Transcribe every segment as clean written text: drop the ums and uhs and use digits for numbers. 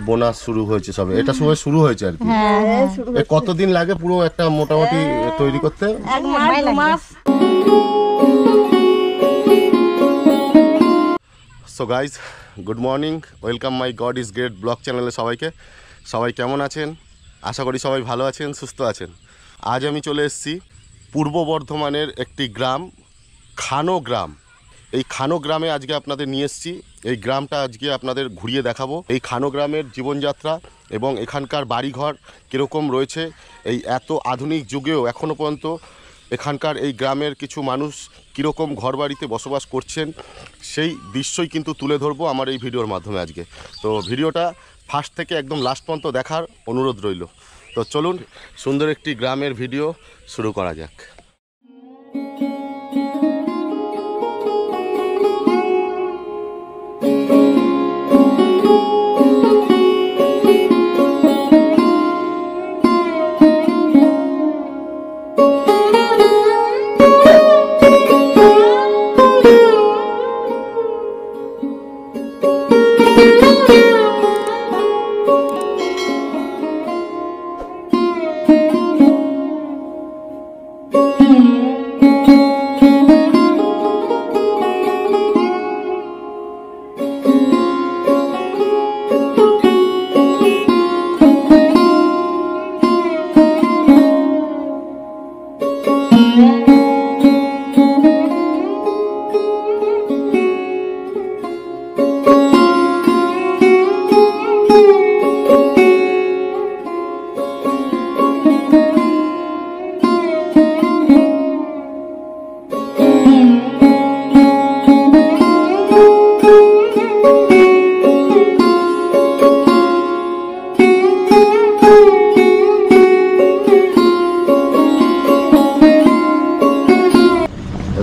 বোনা শুরু হয়েছে সবে, এটা সময় শুরু হয়েছে আর কি। কতদিন লাগে পুরো একটা মোটামুটি তৈরি করতে? 1 মাস 2 মাস। So guys, good morning, welcome my God is great blog চ্যানেলে সবাই কেমন আছেন? আশা করি সবাই ভালো আছেন, সুস্থ আছেন। আজ আমি চলে এসেছি পূর্ব বর্ধমানের একটি গ্রাম, খানো গ্রাম। এই খানো গ্রামে আজকে আপনাদের নিয়ে এসেছি। এই গ্রামটা আজকে আপনাদের ঘুরিয়ে দেখাবো। এই খানো গ্রামের জীবনযাত্রা এবং এখানকার বাড়িঘর কীরকম রয়েছে, এই এত আধুনিক যুগেও এখনও পর্যন্ত এখানকার এই গ্রামের কিছু মানুষ কীরকম ঘরবাড়িতে বসবাস করছেন, সেই দৃশ্যই কিন্তু তুলে ধরবো আমার এই ভিডিওর মাধ্যমে আজকে। তো ভিডিওটা ফার্স্ট থেকে একদম লাস্ট পর্যন্ত দেখার অনুরোধ রইল। তো চলুন সুন্দর একটি গ্রামের ভিডিও শুরু করা যাক।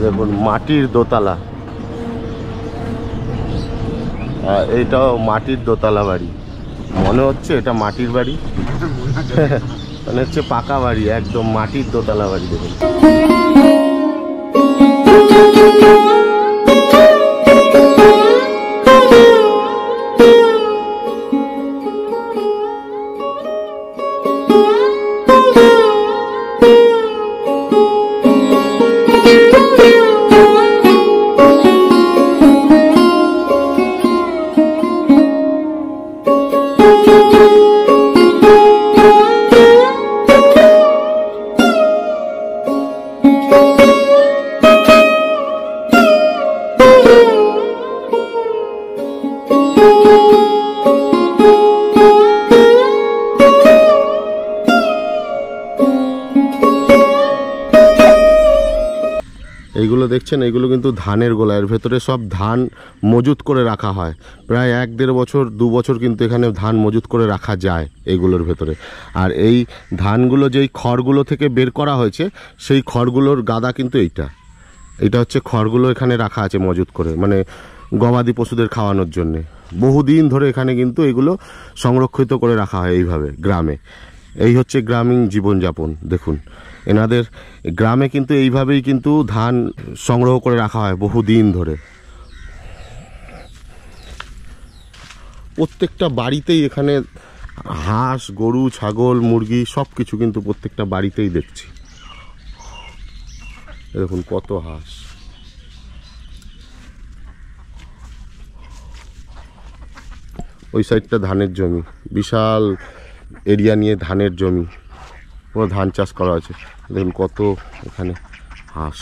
দেখুন মাটির দোতলা, এইটাও মাটির দোতলা বাড়ি। মনে হচ্ছে এটা মাটির বাড়ি, মানে হচ্ছে পাকা বাড়ি, একদম মাটির দোতলা বাড়ি। দেখুন এইগুলো দেখছেন, এইগুলো কিন্তু ধানের গোলা। এর ভেতরে সব ধান মজুত করে রাখা হয়। প্রায় 1-1.5 বছর 2 বছর কিন্তু এখানে ধান মজুত করে রাখা যায় এইগুলোর ভেতরে। আর এই ধানগুলো যেই খড়গুলো থেকে বের করা হয়েছে, সেই খড়গুলোর গাদা কিন্তু এইটা হচ্ছে খড়গুলো এখানে রাখা আছে মজুত করে, মানে গবাদি পশুদের খাওয়ানোর জন্যে। বহুদিন ধরে এখানে কিন্তু এগুলো সংরক্ষিত করে রাখা হয় এইভাবে গ্রামে। এই হচ্ছে গ্রামীণ জীবনযাপন। দেখুন এনাদের গ্রামে কিন্তু এইভাবেই কিন্তু ধান সংগ্রহ করে রাখা হয় বহুদিন ধরে। প্রত্যেকটা বাড়িতেই এখানে হাঁস, গরু, ছাগল, মুরগি সব কিছু কিন্তু প্রত্যেকটা বাড়িতেই দেখছি। দেখুন কত হাঁস। ওই সাইডটা ধানের জমি, বিশাল এরিয়া নিয়ে ধানের জমি, পুরো ধান চাষ করা আছে। দেখুন কত এখানে হাঁস।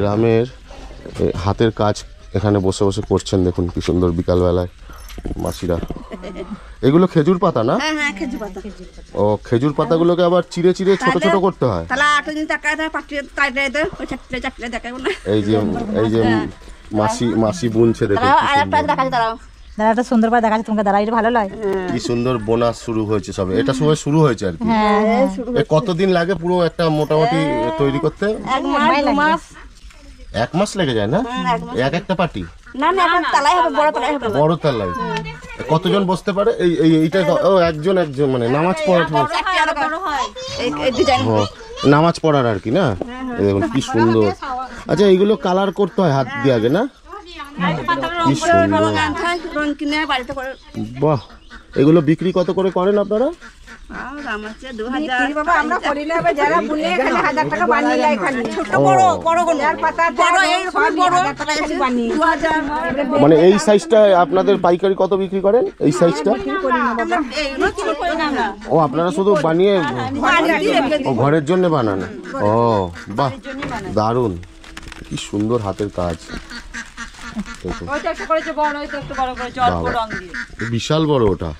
গ্রামের হাতের কাজ এখানে বসে বসে করছেন, দেখুন কি সুন্দর বিকালবেলায় মাসিরা। এগুলো খেজুর পাতা না? হ্যাঁ হ্যাঁ খেজুর পাতা। ও খেজুর পাতাগুলোকে আবার চিড়ে চিড়ে ছোট ছোট করতে হয়। তাহলে 8 দিন টাকা দেয় পাঠিয়ে কাটে দেয় ওই চাকরি দেখাবো না। এই যে মাসি বুনছে দেখুন কি আরেকটা সুন্দর। দেখাচ্ছি দাঁড়াও। দাঁড়া একটা সুন্দর করে দেখাচ্ছে তোমাকে, দাঁড়া এটা ভালো লাগে। কি সুন্দর বোনাস শুরু হয়েছে সবে, এটা সময় শুরু হয়েছে আর কি। এ কতদিন লাগে পুরো একটা মোটামুটি তৈরি করতে? 1 মাস 2 মাস 1 মাস লেগে যায় না? 1 মাস। একটা পাটি? না না এখন তালাই হবে, বড় তালাই হবে। বড় তালাই। কতজন বসতে পারে? এইটা ও একজন মানে নামাজ পড়ার বড় হয় এই ডিজাইন। ও নামাজ পড়ার আর কি না? এই দেখুন কি সুন্দর। আচ্ছা এইগুলো কালার করতে হয় হাত দিয়ে আগে না? কি সুন্দর। রং কিনে বাড়িতে করে। বাহ, এগুলো বিক্রি কত করে করেন আপনারা? দাম আছে 2000 বাবা আমরা করিলে হবে যারা বুনে এখানে 1000 টাকা বানিয়ে যায় খালি। ছোট বড় বড় কোন আর পাতা বড় এইরকম বড় 2000 মানে এই সাইজটা আপনাদের পাইকারি কত বিক্রি করেন এই সাইজটা? এইগুলো ছোট করি না আমরা। ও আপনারা শুধু বানিয়ে ও ঘরের জন্য বানান? ও বাহ দারুণ, কি সুন্দর হাতের কাজ। দেখুন। ওইটা একটু করেছে বড়, ওইটা একটু বড় করেছে অল্প রং দিয়ে। বিশাল বড় ওটা।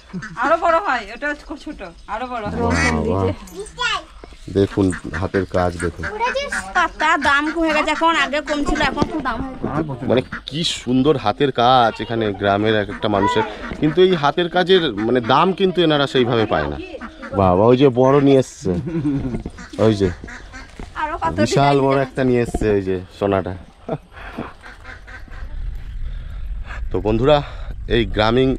আরো বড় হয়, ওটা ছোট আরো বড় হয়। বাহ, দেখুন হাতের কাজ দেখুন। পাতা দাম কমে গেছে এখন, আগে কম ছিল এখন খুব দাম হয়েছে। মানে কি সুন্দর হাতের কাজ এখানে গ্রামের এক একটা মানুষের, কিন্তু এই হাতের কাজের মানে দাম কিন্তু এনারা সেইভাবে পায় না। বাবা ওই যে বড় নিয়ে এসছে, ওই যে আরো কত বিশাল বড় একটা নিয়ে এসছে ওই যে সোনাটা। তো বন্ধুরা, এই গ্রামীণ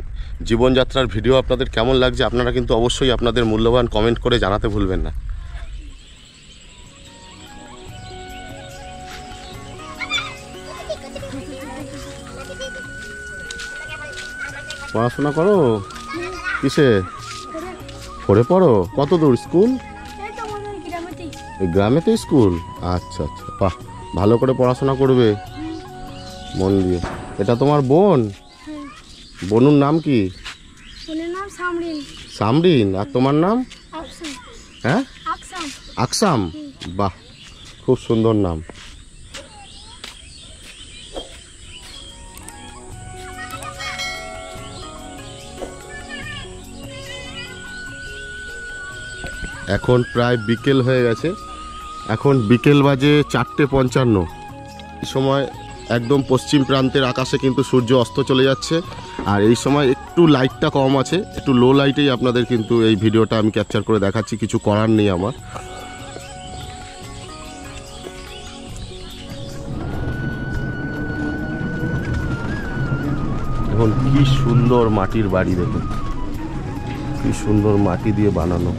জীবনযাত্রার ভিডিও আপনাদের কেমন লাগছে আপনারা কিন্তু অবশ্যই আপনাদের মূল্যবান কমেন্ট করে জানাতে ভুলবেন না। পড়াশোনা করো? কিসে পড়ে পড়ো? কত দূর স্কুল? এই গ্রামেতে স্কুল? আচ্ছা আচ্ছা, বাহ, ভালো করে পড়াশোনা করবে মন দিয়ে। এটা তোমার বোন? বোনুর নাম কি? সামরিন। আর তোমার নাম? হ্যাঁ আকসাম। বাহ, খুব সুন্দর নাম। এখন প্রায় বিকেল হয়ে গেছে, এখন বিকেল বাজে 4:55। এই সময় একদম পশ্চিম প্রান্তের আকাশে কিন্তু সূর্য অস্ত চলে যাচ্ছে, আর এই সময় একটু লাইটটা কম আছে, একটু লো লাইটেই আপনাদের কিন্তু এই ভিডিওটা আমি ক্যাপচার করে দেখাচ্ছি, কিছু করার নেই আমার। এখন কি সুন্দর মাটির বাড়ি দেখুন, কি সুন্দর মাটি দিয়ে বানানো।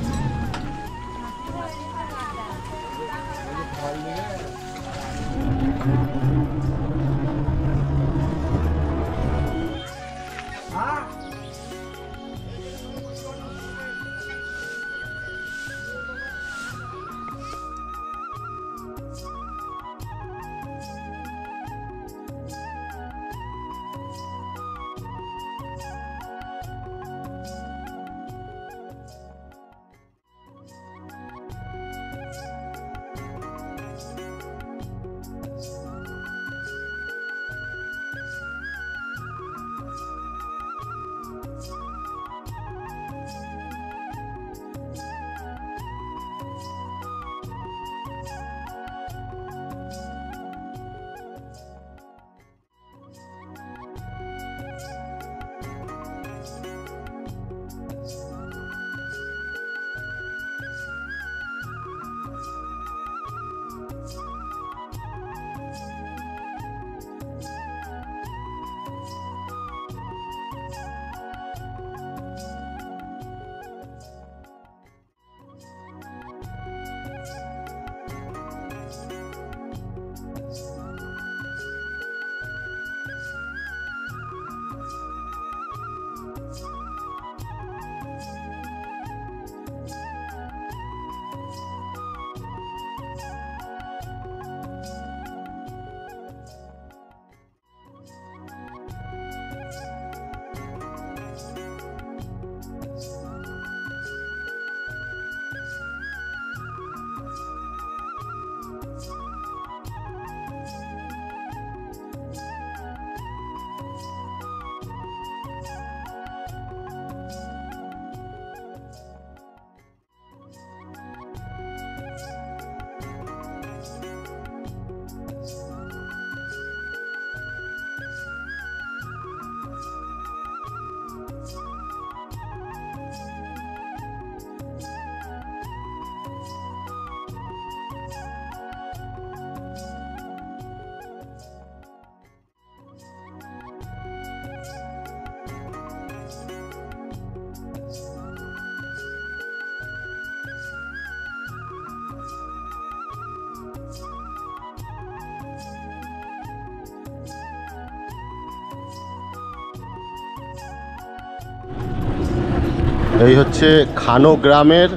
এই হচ্ছে খানো গ্রামের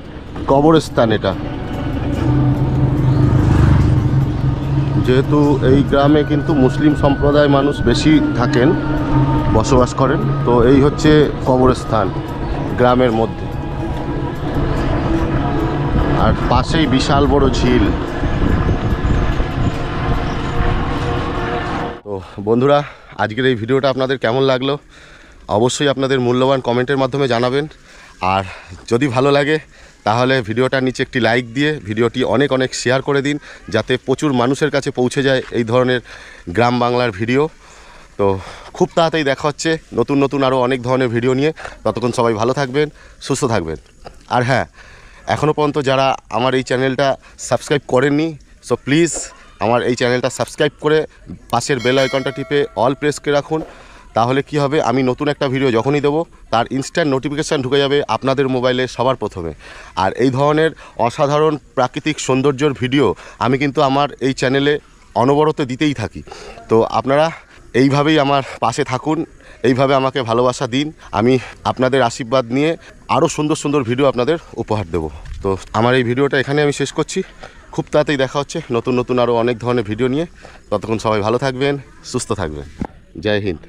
কবরস্থান। এটা যেহেতু এই গ্রামে কিন্তু মুসলিম সম্প্রদায় মানুষ বেশি থাকেন, বসবাস করেন, তো এই হচ্ছে কবরস্থান গ্রামের মধ্যে। আর পাশেই বিশাল বড় ঝিল। তো বন্ধুরা, আজকের এই ভিডিওটা আপনাদের কেমন লাগলো অবশ্যই আপনাদের মূল্যবান কমেন্টের মাধ্যমে জানাবেন। আর যদি ভালো লাগে তাহলে ভিডিওটার নিচে একটি লাইক দিয়ে ভিডিওটি অনেক অনেক শেয়ার করে দিন, যাতে প্রচুর মানুষের কাছে পৌঁছে যায় এই ধরনের গ্রাম বাংলার ভিডিও। তো খুব তাড়াতাড়ি দেখা হচ্ছে নতুন নতুন আরও অনেক ধরনের ভিডিও নিয়ে। ততক্ষণ সবাই ভালো থাকবেন, সুস্থ থাকবেন। আর হ্যাঁ, এখনও পর্যন্ত যারা আমার এই চ্যানেলটা সাবস্ক্রাইব করেননি, সো প্লিজ আমার এই চ্যানেলটা সাবস্ক্রাইব করে পাশের বেল আইকনটা টিপে অল প্রেস করে রাখুন। তাহলে কি হবে, আমি নতুন একটা ভিডিও যখনই দেবো তার ইনস্ট্যান্ট নোটিফিকেশান ঢুকে যাবে আপনাদের মোবাইলে সবার প্রথমে। আর এই ধরনের অসাধারণ প্রাকৃতিক সৌন্দর্যের ভিডিও আমি কিন্তু আমার এই চ্যানেলে অনবরত দিতেই থাকি। তো আপনারা এইভাবেই আমার পাশে থাকুন, এইভাবে আমাকে ভালোবাসা দিন। আমি আপনাদের আশীর্বাদ নিয়ে আরও সুন্দর সুন্দর ভিডিও আপনাদের উপহার দেব। তো আমার এই ভিডিওটা এখানে আমি শেষ করছি। খুব তাড়াতাড়ি দেখা হচ্ছে নতুন নতুন আরও অনেক ধরনের ভিডিও নিয়ে। ততক্ষণ সবাই ভালো থাকবেন, সুস্থ থাকবেন। জয় হিন্দ।